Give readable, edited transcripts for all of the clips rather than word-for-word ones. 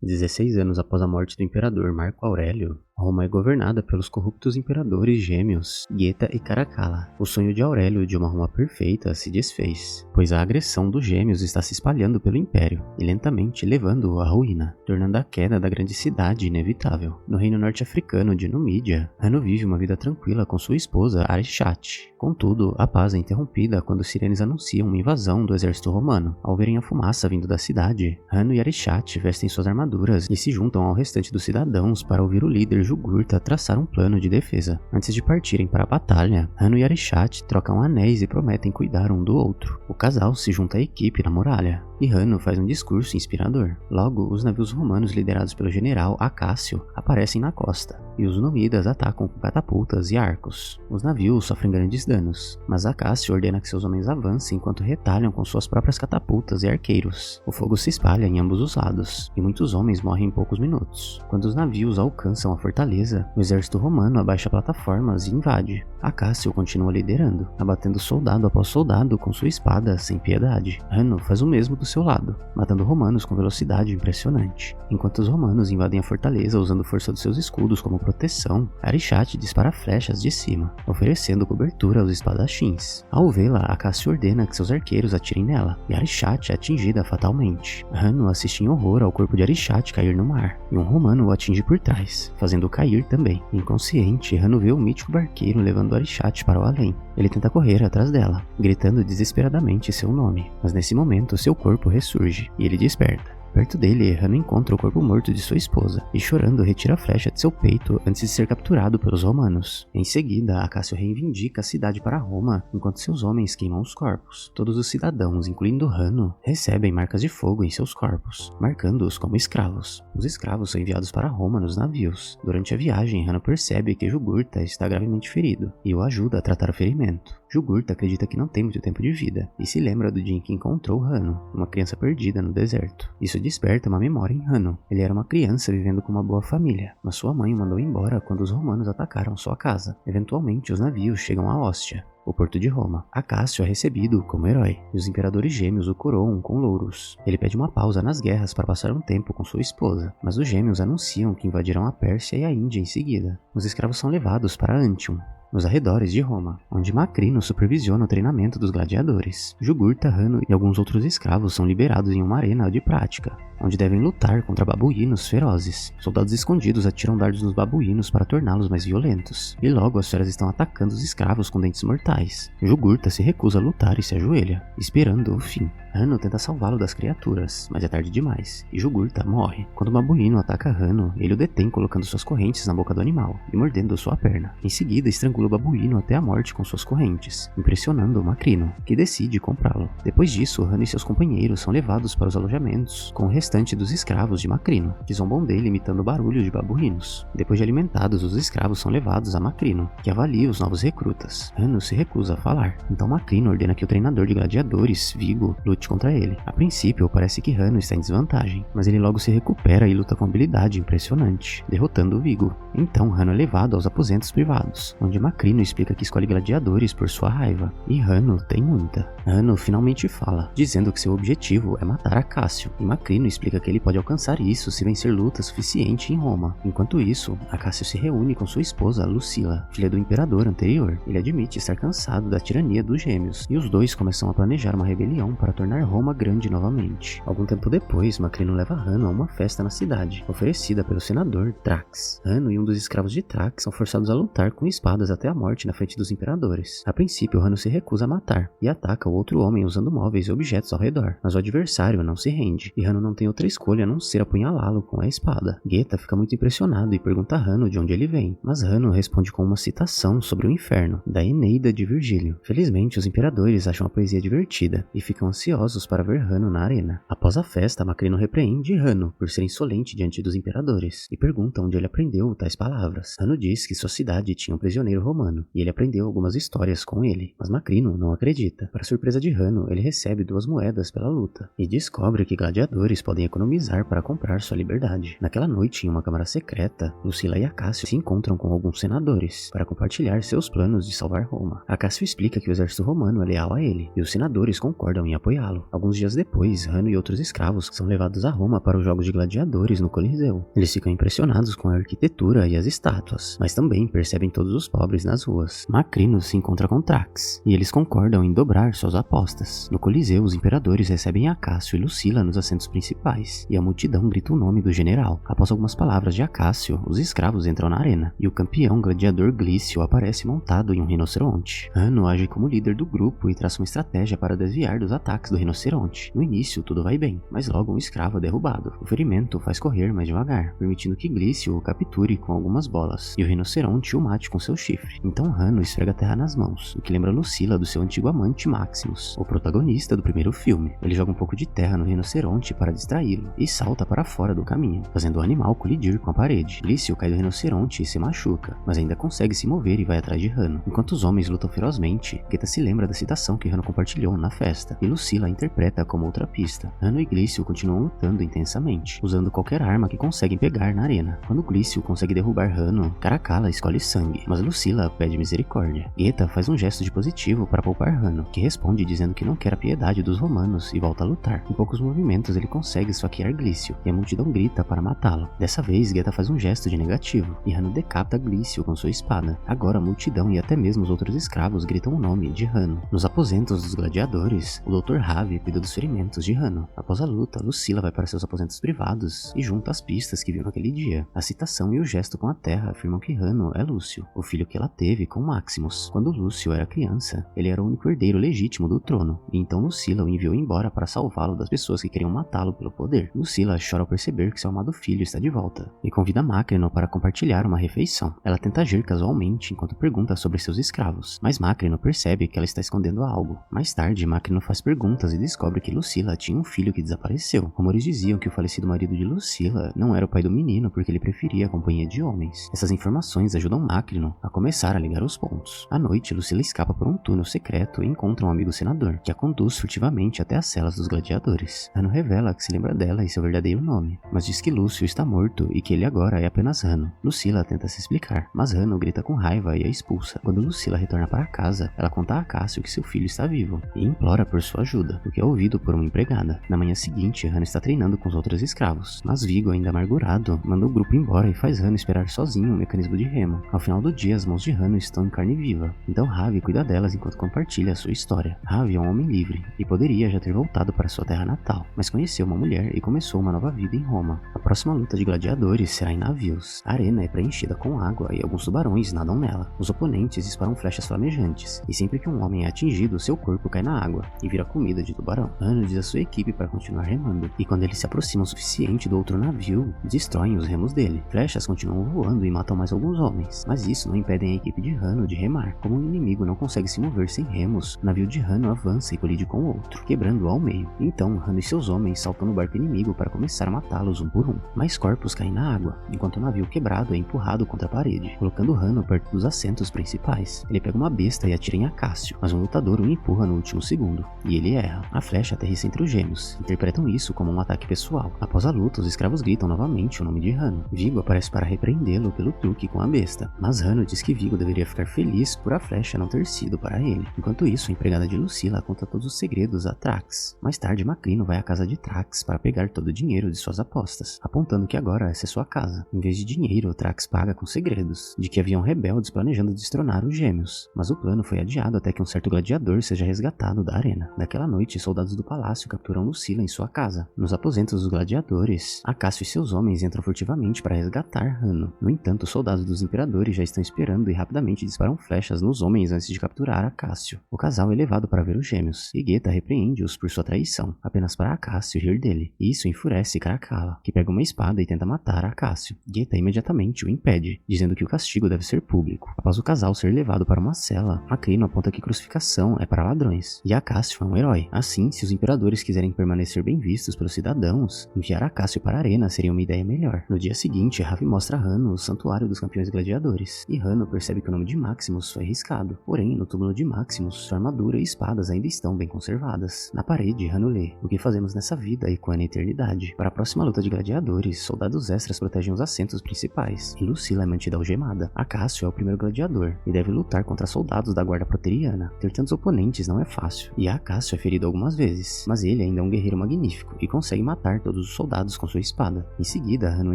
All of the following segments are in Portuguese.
16 anos após a morte do imperador Marco Aurélio, Roma é governada pelos corruptos imperadores gêmeos Geta e Caracalla. O sonho de Aurélio de uma Roma perfeita se desfez, pois a agressão dos gêmeos está se espalhando pelo império e lentamente levando-o à ruína, tornando a queda da grande cidade inevitável. No reino norte-africano de Numídia, Hanno vive uma vida tranquila com sua esposa Arishate. Contudo, a paz é interrompida quando os sirenes anunciam uma invasão do exército romano. Ao verem a fumaça vindo da cidade, Hanno e Arishate vestem suas armaduras e se juntam ao restante dos cidadãos para ouvir o líder Jugurtha traçar um plano de defesa. Antes de partirem para a batalha, Hanno e Arishate trocam anéis e prometem cuidar um do outro. O casal se junta à equipe na muralha, e Hanno faz um discurso inspirador. Logo, os navios romanos liderados pelo general Acácio aparecem na costa, e os Númidas atacam com catapultas e arcos. Os navios sofrem grandes danos, mas Acácio ordena que seus homens avancem enquanto retalham com suas próprias catapultas e arqueiros. O fogo se espalha em ambos os lados, e muitos homens morrem em poucos minutos. Quando os navios alcançam a fortaleza, o exército romano abaixa plataformas e invade. Acácio continua liderando, abatendo soldado após soldado com sua espada sem piedade. Hanno faz o mesmo do seu lado, matando romanos com velocidade impressionante. Enquanto os romanos invadem a fortaleza usando força dos seus escudos como proteção, Arishate dispara flechas de cima, oferecendo cobertura aos espadachins. Ao vê-la, Acácio ordena que seus arqueiros atirem nela, e Arishate é atingida fatalmente. Hanno assiste em horror ao corpo de Arishate cair no mar, e um romano o atinge por trás, fazendo-o cair também. Inconsciente, Hanno vê o mítico barqueiro levando Arishate para o além. Ele tenta correr atrás dela, gritando desesperadamente seu nome, mas nesse momento seu corpo ressurge, e ele desperta. Perto dele, Hanno encontra o corpo morto de sua esposa, e chorando retira a flecha de seu peito antes de ser capturado pelos romanos. Em seguida, Acácio reivindica a cidade para Roma, enquanto seus homens queimam os corpos. Todos os cidadãos, incluindo Hanno, recebem marcas de fogo em seus corpos, marcando-os como escravos. Os escravos são enviados para Roma nos navios. Durante a viagem, Hanno percebe que Jugurtha está gravemente ferido, e o ajuda a tratar o ferimento. Jugurtha acredita que não tem muito tempo de vida, e se lembra do dia em que encontrou Hanno, uma criança perdida no deserto. Isso desperta uma memória em Hanno. Ele era uma criança vivendo com uma boa família, mas sua mãe o mandou embora quando os romanos atacaram sua casa. Eventualmente, os navios chegam a Ostia, o porto de Roma. Acácio é recebido como herói, e os imperadores gêmeos o coroam com louros. Ele pede uma pausa nas guerras para passar um tempo com sua esposa, mas os gêmeos anunciam que invadirão a Pérsia e a Índia em seguida. Os escravos são levados para Antium, nos arredores de Roma, onde Macrino supervisiona o treinamento dos gladiadores. Jugurtha, Hanno e alguns outros escravos são liberados em uma arena de prática, onde devem lutar contra babuínos ferozes. Soldados escondidos atiram dardos nos babuínos para torná-los mais violentos, e logo as feras estão atacando os escravos com dentes mortais. Jugurtha se recusa a lutar e se ajoelha, esperando o fim. Hanno tenta salvá-lo das criaturas, mas é tarde demais, e Jugurtha morre. Quando o babuíno ataca Hanno, ele o detém colocando suas correntes na boca do animal e mordendo sua perna. Em seguida, estrangula o babuíno até a morte com suas correntes, impressionando o Macrino, que decide comprá-lo. Depois disso, Hanno e seus companheiros são levados para os alojamentos com o restante dos escravos de Macrino, que zombam dele imitando o barulho de babuínos. Depois de alimentados, os escravos são levados a Macrino, que avalia os novos recrutas. Hanno se recusa a falar, então Macrino ordena que o treinador de gladiadores, Vigo, lute contra ele. A princípio, parece que Hanno está em desvantagem, mas ele logo se recupera e luta com habilidade impressionante, derrotando Vigo. Então Hanno é levado aos aposentos privados, onde Macrino explica que escolhe gladiadores por sua raiva, e Hanno tem muita. Hanno finalmente fala, dizendo que seu objetivo é matar Acácio, e Macrino explica que ele pode alcançar isso se vencer luta suficiente em Roma. Enquanto isso, Acácio se reúne com sua esposa Lucila, filha do imperador anterior. Ele admite estar cansado da tirania dos gêmeos, e os dois começam a planejar uma rebelião para tornar Roma grande novamente. Algum tempo depois, Macrino leva Hanno a uma festa na cidade, oferecida pelo senador Trax. Hanno e um dos escravos de Trax são forçados a lutar com espadas até a morte na frente dos imperadores. A princípio, Hanno se recusa a matar, e ataca o outro homem usando móveis e objetos ao redor, mas o adversário não se rende, e Hanno não tem outra escolha a não ser apunhalá-lo com a espada. Geta fica muito impressionado e pergunta a Hanno de onde ele vem, mas Hanno responde com uma citação sobre o inferno, da Eneida de Virgílio. Felizmente, os imperadores acham a poesia divertida, e ficam ansiosos para ver Hanno na arena. Após a festa, Macrino repreende Hanno por ser insolente diante dos imperadores, e pergunta onde ele aprendeu tais palavras. Hanno diz que sua cidade tinha um prisioneiro romano, e ele aprendeu algumas histórias com ele, mas Macrino não acredita. Para surpresa de Hanno, ele recebe 2 moedas pela luta, e descobre que gladiadores podem economizar para comprar sua liberdade. Naquela noite, em uma câmara secreta, Lucila e Acácio se encontram com alguns senadores, para compartilhar seus planos de salvar Roma. Acácio explica que o exército romano é leal a ele, e os senadores concordam em apoiá-lo. Alguns dias depois, Hanno e outros escravos são levados a Roma para os jogos de gladiadores no Coliseu. Eles ficam impressionados com a arquitetura e as estátuas, mas também percebem todos os pobres nas ruas. Macrino se encontra com Trax, e eles concordam em dobrar suas apostas. No Coliseu, os imperadores recebem Acácio e Lucila nos assentos principais, e a multidão grita o nome do general. Após algumas palavras de Acácio, os escravos entram na arena, e o campeão gladiador Glício aparece montado em um rinoceronte. Hanno age como líder do grupo e traça uma estratégia para desviar dos ataques do rinoceronte. No início, tudo vai bem, mas logo um escravo é derrubado. O ferimento faz correr mais devagar, permitindo que Glício o capture com algumas bolas, e o rinoceronte o mate com seu chifre. Então Hanno esfrega a terra nas mãos, o que lembra Lucila do seu antigo amante Maximus, o protagonista do primeiro filme. Ele joga um pouco de terra no rinoceronte para distraí-lo, e salta para fora do caminho, fazendo o animal colidir com a parede. Glício cai do rinoceronte e se machuca, mas ainda consegue se mover e vai atrás de Hanno. Enquanto os homens lutam ferozmente, Geta se lembra da citação que Hanno compartilhou na festa, e Lucila a interpreta como outra pista. Hanno e Glício continuam lutando intensamente, usando qualquer arma que conseguem pegar na arena. Quando Glício consegue derrubar Hanno, Caracalla escolhe sangue, mas Lucila pede misericórdia. Geta faz um gesto de positivo para poupar Hanno, que responde dizendo que não quer a piedade dos romanos e volta a lutar. Em poucos movimentos ele consegue esfaquear Glício, e a multidão grita para matá-lo. Dessa vez, Geta faz um gesto de negativo, e Hanno decapita Glício com sua espada. Agora a multidão e até mesmo os outros escravos gritam o nome de Hanno. Nos aposentos dos gladiadores, o Dr. Ravi cuida dos ferimentos de Hanno. Após a luta, Lucila vai para seus aposentos privados e junta as pistas que viu naquele dia. A citação e o gesto com a terra afirmam que Hanno é Lúcio, o filho que ela teve com Maximus. Quando Lúcio era criança, ele era o único herdeiro legítimo do trono, e então Lucila o enviou embora para salvá-lo das pessoas que queriam matá-lo pelo poder. Lucila chora ao perceber que seu amado filho está de volta, e convida Macrino para compartilhar uma refeição. Ela tenta agir casualmente enquanto pergunta sobre seus escravos, mas Macrino percebe que ela está escondendo algo. Mais tarde, Macrino faz perguntas e descobre que Lucila tinha um filho que desapareceu. Rumores diziam que o falecido marido de Lucila não era o pai do menino porque ele preferia a companhia de homens. Essas informações ajudam Macrino a começar a ligar os pontos. À noite, Lucila escapa por um túnel secreto e encontra um amigo senador, que a conduz furtivamente até as celas dos gladiadores. Hanno revela que se lembra dela e seu verdadeiro nome, mas diz que Lúcio está morto e que ele agora é apenas Hanno. Lucila tenta se explicar, mas Hanno grita com raiva e a expulsa. Quando Lucila retorna para casa, ela conta a Acácio que seu filho está vivo e implora por sua ajuda, o que é ouvido por uma empregada. Na manhã seguinte, Hanno está treinando com os outros escravos, mas Vigo, ainda amargurado, manda o grupo embora e faz Hanno esperar sozinho o mecanismo de remo. Ao final do dia, as mãos de Hanno estão em carne viva, então Ravi cuida delas enquanto compartilha a sua história. Ravi é um homem livre e poderia já ter voltado para sua terra natal, mas conheceu uma mulher e começou uma nova vida em Roma. A próxima luta de gladiadores será em navios. A arena é preenchida com água e alguns tubarões nadam nela. Os oponentes disparam flechas flamejantes, e sempre que um homem é atingido, seu corpo cai na água e vira comida de tubarão. Hanno diz a sua equipe para continuar remando, e quando eles se aproximam o suficiente do outro navio, destroem os remos dele. Flechas continuam voando e matam mais alguns homens, mas isso não impede a equipe de Hanno de remar. Como o inimigo não consegue se mover sem remos, o navio de Hanno avança e colide com o outro, quebrando-o ao meio. Então, Hanno e seus homens saltam no barco inimigo para começar a matá-los um por um. Mais corpos caem na água, enquanto o navio quebrado é empurrado contra a parede, colocando Hanno perto dos assentos principais. Ele pega uma besta e atira em Acácio, mas um lutador o empurra no último segundo, e ele erra. A flecha aterrissa entre os gêmeos. Interpretam isso como um ataque pessoal. Após a luta, os escravos gritam novamente o nome de Hanno. Vigo aparece para repreendê-lo pelo truque com a besta, mas Hanno diz que Vigo deveria ficar feliz por a flecha não ter sido para ele. Enquanto isso, a empregada de Lucila conta todos os segredos a Trax. Mais tarde, Macrino vai à casa de Trax para pegar todo o dinheiro de suas apostas, apontando que agora essa é sua casa. Em vez de dinheiro, Trax paga com segredos, de que haviam rebeldes planejando destronar os gêmeos, mas o plano foi adiado até que um certo gladiador seja resgatado da arena. Naquela noite, soldados do palácio capturam Lucila em sua casa. Nos aposentos dos gladiadores, Acácio e seus homens entram furtivamente para resgatar Hanno. No entanto, os soldados dos imperadores já estão esperando e rapidamente disparam flechas nos homens antes de capturar Acácio. O casal é levado para ver os gêmeos, e Geta repreende-os por sua traição, apenas para Acácio rir dele. E isso enfurece Caracalla, que pega uma espada e tenta matar Acácio. Geta imediatamente o impede, dizendo que o castigo deve ser público. Após o casal ser levado para uma cela, Macrino aponta que crucificação é para ladrões, e Acácio é um herói. Assim, se os imperadores quiserem permanecer bem vistos pelos cidadãos, enviar Acácio para a arena seria uma ideia melhor. No dia seguinte, Ravi mostra a Hanno o santuário dos campeões gladiadores, e Hanno percebe que o nome de Maximus foi riscado. Porém, no túmulo de Maximus, sua armadura e espadas ainda estão bem conservadas. Na parede, Hanno lê: o que fazemos nessa vida ecoa na eternidade. Para a próxima luta de gladiadores, soldados extras protegem os assentos principais, e Lucila é mantida algemada. Acácio é o primeiro gladiador, e deve lutar contra soldados da guarda pretoriana. Ter tantos oponentes não é fácil, e Acácio é ferido algumas vezes, mas ele ainda é um guerreiro magnífico, e consegue matar todos os soldados com sua espada. Em seguida, Hanno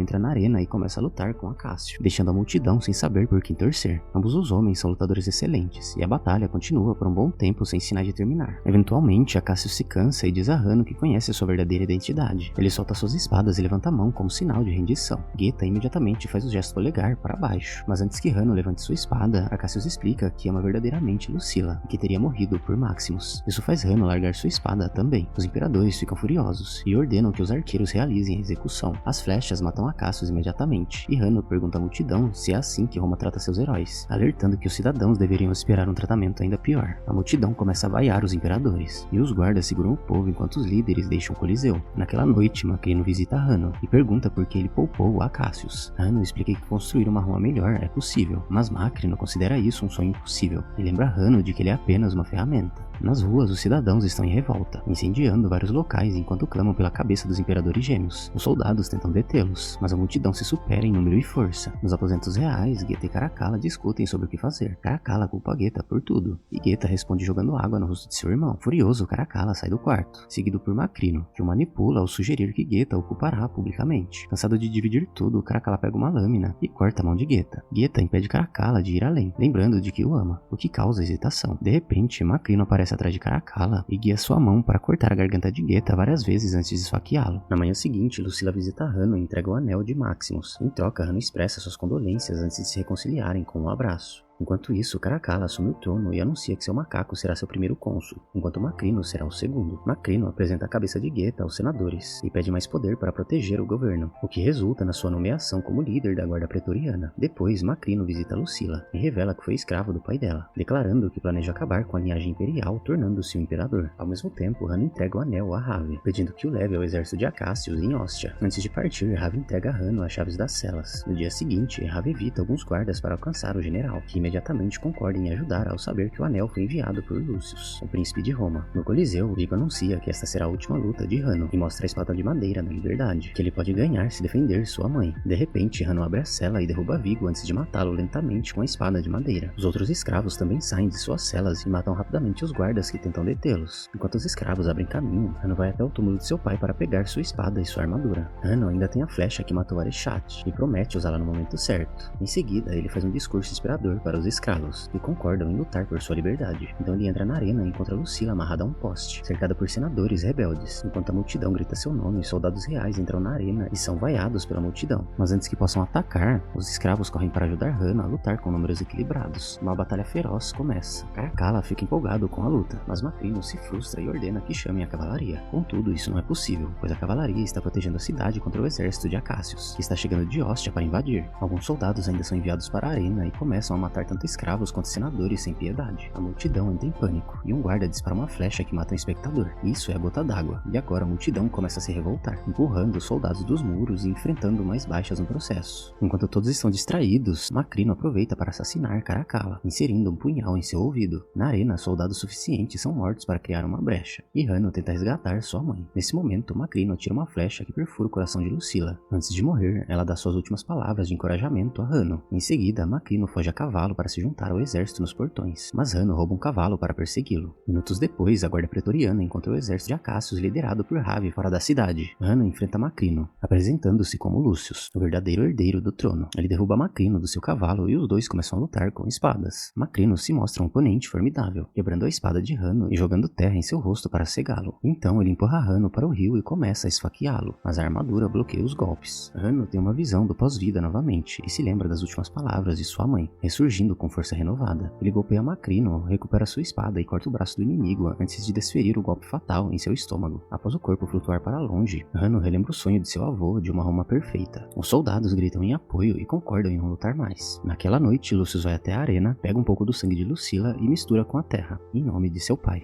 entra na arena e começa a lutar com Acácio, deixando a multidão sem saber por quem torcer. Ambos os homens são lutadores excelentes, e a batalha continua por um bom tempo sem sinais de terminar. Eventualmente, Acácio se cansa e diz a Hanno que conhece sua verdadeira identidade. Ele solta suas espadas e levanta a mão como sinal de rendição. Geta imediatamente faz o gesto polegar para baixo, mas antes que Hanno levante sua espada, Acácio explica que ama verdadeiramente Lucila e que teria morrido por Maximus. Isso faz Hanno largar sua espada também. Os imperadores ficam furiosos e ordenam que os arqueiros realizem a execução. As flechas matam Acácio imediatamente, e Hanno pergunta à multidão se é assim que Roma trata seus heróis, alertando que os cidadãos deveriam esperar um tratamento ainda pior. A multidão começa a vaiar os imperadores, e os guardas seguram o povo enquanto os líderes deixam o Coliseu. Naquela noite, Macrino visita Hanno e pergunta por que ele poupou Acácios. Hanno explica que construir uma Roma melhor é possível, mas Macrino considera isso um sonho impossível, e lembra Hanno de que ele é apenas uma ferramenta. Nas ruas, os cidadãos estão em revolta, incendiando vários locais enquanto clamam pela cabeça dos imperadores gêmeos. Os soldados tentam detê-los, mas a multidão se supera em número e força. Nos aposentos reais, Geta e Caracalla discutem sobre o que fazer. Caracalla culpa Geta por tudo, e Geta responde jogando água no rosto de seu irmão. Furioso, Caracalla sai do quarto, seguido por Macrino, que o manipula ao sugerir que Geta o culpará publicamente. Cansado de dividir tudo, Caracalla pega uma lâmina e corta a mão de Geta. Geta impede Caracalla de ir além, lembrando de que o ama, o que causa hesitação. De repente, Macrino aparece atrás de Caracalla e guia sua mão para cortar a garganta de Geta várias vezes antes de esfaqueá-lo. Na manhã seguinte, Lucila visita Hanno e entrega o anel de Maximus. Em troca, Hanno expressa suas condolências antes de se reconciliarem com um abraço. Enquanto isso, Caracalla assume o trono e anuncia que seu macaco será seu primeiro cônsul, enquanto Macrino será o segundo. Macrino apresenta a cabeça de Geta aos senadores e pede mais poder para proteger o governo, o que resulta na sua nomeação como líder da guarda pretoriana. Depois, Macrino visita Lucila e revela que foi escravo do pai dela, declarando que planeja acabar com a linhagem imperial, tornando-se um imperador. Ao mesmo tempo, Hanno entrega o anel a Rave, pedindo que o leve ao exército de Acácios em Ostia. Antes de partir, Rave entrega a Hanno as chaves das celas. No dia seguinte, Rave evita alguns guardas para alcançar o general, que imediatamente concorda em ajudar ao saber que o anel foi enviado por Lucius, o príncipe de Roma. No Coliseu, Vigo anuncia que esta será a última luta de Hanno e mostra a espada de madeira na liberdade, que ele pode ganhar se defender sua mãe. De repente, Hanno abre a cela e derruba Vigo antes de matá-lo lentamente com a espada de madeira. Os outros escravos também saem de suas celas e matam rapidamente os guardas que tentam detê-los. Enquanto os escravos abrem caminho, Hanno vai até o túmulo de seu pai para pegar sua espada e sua armadura. Hanno ainda tem a flecha que matou Arechat e promete usá-la no momento certo. Em seguida, ele faz um discurso inspirador para os escravos, e concordam em lutar por sua liberdade. Então ele entra na arena e encontra Lucila amarrada a um poste, cercada por senadores rebeldes. Enquanto a multidão grita seu nome, soldados reais entram na arena e são vaiados pela multidão. Mas antes que possam atacar, os escravos correm para ajudar Hanno a lutar com números equilibrados. Uma batalha feroz começa. Caracalla fica empolgado com a luta, mas Macrino se frustra e ordena que chamem a cavalaria. Contudo, isso não é possível, pois a cavalaria está protegendo a cidade contra o exército de Acácios, que está chegando de Ostia para invadir. Alguns soldados ainda são enviados para a arena e começam a matar tanto escravos quanto senadores sem piedade. A multidão entra em pânico e um guarda dispara uma flecha que mata um espectador. Isso é a gota d'água, e agora a multidão começa a se revoltar, empurrando os soldados dos muros e enfrentando mais baixas no processo. Enquanto todos estão distraídos, Macrino aproveita para assassinar Caracalla, inserindo um punhal em seu ouvido. Na arena, soldados suficientes são mortos para criar uma brecha, e Hanno tenta resgatar sua mãe. Nesse momento, Macrino atira uma flecha que perfura o coração de Lucila. Antes de morrer, ela dá suas últimas palavras de encorajamento a Hanno. Em seguida, Macrino foge a cavalo para se juntar ao exército nos portões, mas Hanno rouba um cavalo para persegui-lo. Minutos depois, a guarda pretoriana encontra o exército de Acácios liderado por Rave fora da cidade. Hanno enfrenta Macrino, apresentando-se como Lucius, o verdadeiro herdeiro do trono. Ele derruba Macrino do seu cavalo e os dois começam a lutar com espadas. Macrino se mostra um oponente formidável, quebrando a espada de Hanno e jogando terra em seu rosto para cegá-lo. Então ele empurra Hanno para o rio e começa a esfaqueá-lo, mas a armadura bloqueia os golpes. Hanno tem uma visão do pós-vida novamente e se lembra das últimas palavras de sua mãe, ressurgindo com força renovada. Ele golpeia Macrino, recupera sua espada e corta o braço do inimigo antes de desferir o golpe fatal em seu estômago. Após o corpo flutuar para longe, Hanno relembra o sonho de seu avô de uma Roma perfeita. Os soldados gritam em apoio e concordam em não lutar mais. Naquela noite, Lucius vai até a arena, pega um pouco do sangue de Lucila e mistura com a terra, em nome de seu pai.